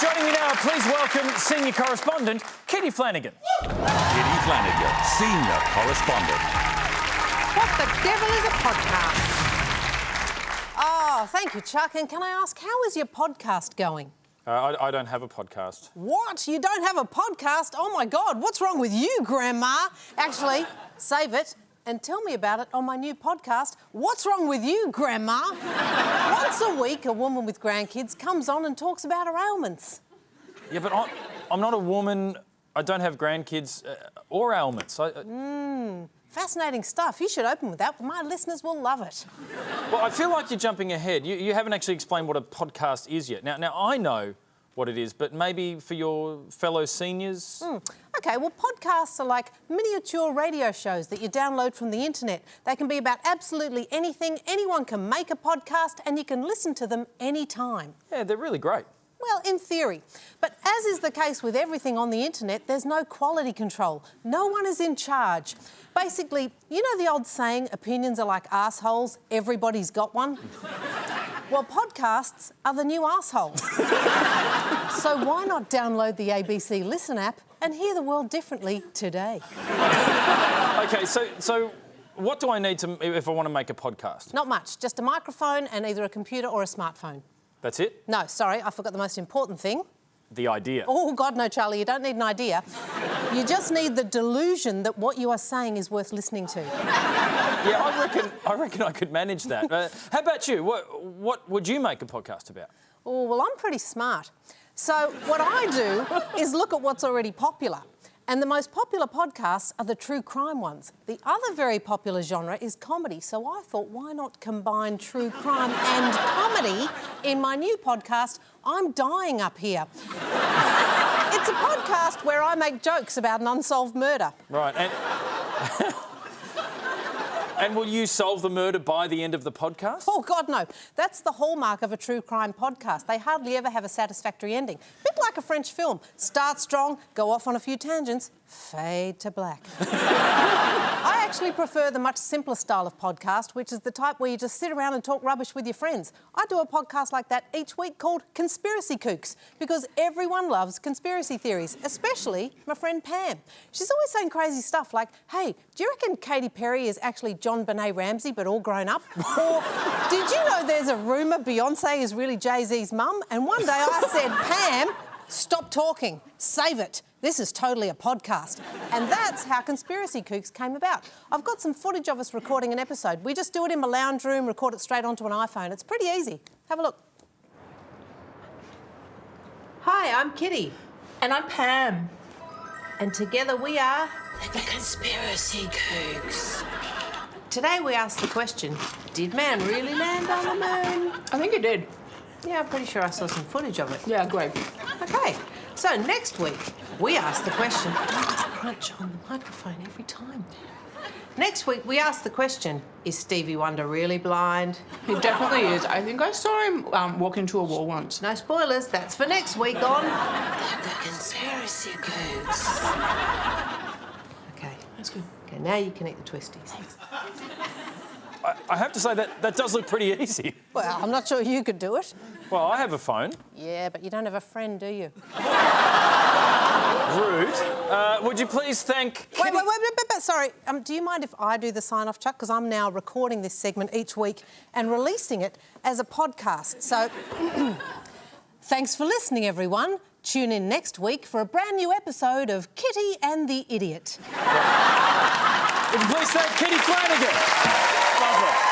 Joining me now, please welcome senior correspondent Kitty Flanagan. Kitty Flanagan, senior correspondent. What the devil is a podcast? Oh, thank you, Chuck. And can I ask, how is your podcast going? I don't have a podcast. What? You don't have a podcast? Oh, my God, what's wrong with you, Grandma? Actually, save it and tell me about it on my new podcast, What's Wrong With You, Grandma? Once a week, a woman with grandkids comes on and talks about her ailments. Yeah, but I'm not a woman. I don't have grandkids or ailments. Fascinating stuff. You should open with that. My listeners will love it. Well, I feel like you're jumping ahead. You haven't actually explained what a podcast is yet. Now I know what it is, but maybe for your fellow seniors? OK, well, podcasts are like miniature radio shows that you download from the internet. They can be about absolutely anything. Anyone can make a podcast and you can listen to them anytime. Yeah, they're really great. Well, in theory. But as is the case with everything on the internet, there's no quality control. No one is in charge. Basically, you know the old saying, opinions are like arseholes, everybody's got one? Well, podcasts are the new arseholes. So why not download the ABC Listen app and hear the world differently today? OK, so what do I need to if I want to make a podcast? Not much, just a microphone and either a computer or a smartphone. That's it? No, sorry, I forgot the most important thing. The idea. Oh, God, no, Charlie, you don't need an idea. You just need the delusion that what you are saying is worth listening to. Yeah, I reckon I could manage that. How about you? What would you make a podcast about? Oh, well, I'm pretty smart. So what I do is look at what's already popular. And the most popular podcasts are the true crime ones. The other very popular genre is comedy. So I thought, why not combine true crime and comedy in my new podcast, I'm Dying Up Here. It's a podcast where I make jokes about an unsolved murder. Right, and will you solve the murder by the end of the podcast? Oh, God, no. That's the hallmark of a true crime podcast. They hardly ever have a satisfactory ending. Bit like a French film. Start strong, go off on a few tangents, fade to black. I actually prefer the much simpler style of podcast, which is the type where you just sit around and talk rubbish with your friends. I do a podcast like that each week called Conspiracy Kooks, because everyone loves conspiracy theories, especially my friend Pam. She's always saying crazy stuff like, hey, do you reckon Katy Perry is actually John Benet Ramsey but all grown up? Or, did you know there's a rumour Beyonce is really Jay-Z's mum? And one day I said, Pam, stop talking, save it. This is totally a podcast. And that's how Conspiracy Kooks came about. I've got some footage of us recording an episode. We just do it in my lounge room, record it straight onto an iPhone. It's pretty easy. Have a look. Hi, I'm Kitty. And I'm Pam. And together we are The Conspiracy Kooks. Today we asked the question, did man really land on the moon? I think it did. Yeah, I'm pretty sure I saw some footage of it. Yeah, great. OK, so next week we ask the question... Crunch on the microphone every time. Next week we ask the question, is Stevie Wonder really blind? He definitely is. I think I saw him walk into a wall once. No spoilers, that's for next week on... The Conspiracy Kooks. OK. That's good. OK, now you can eat the twisties. I have to say that does look pretty easy. Well, I'm not sure you could do it. Well, I have a phone. Yeah, but you don't have a friend, do you? Rude. Would you please thank Kitty... Wait, sorry. Do you mind if I do the sign-off, Chuck? Because I'm now recording this segment each week and releasing it as a podcast. So, thanks for listening, everyone. Tune in next week for a brand new episode of Kitty and the Idiot. Would you please thank Kitty Flanagan? Love her.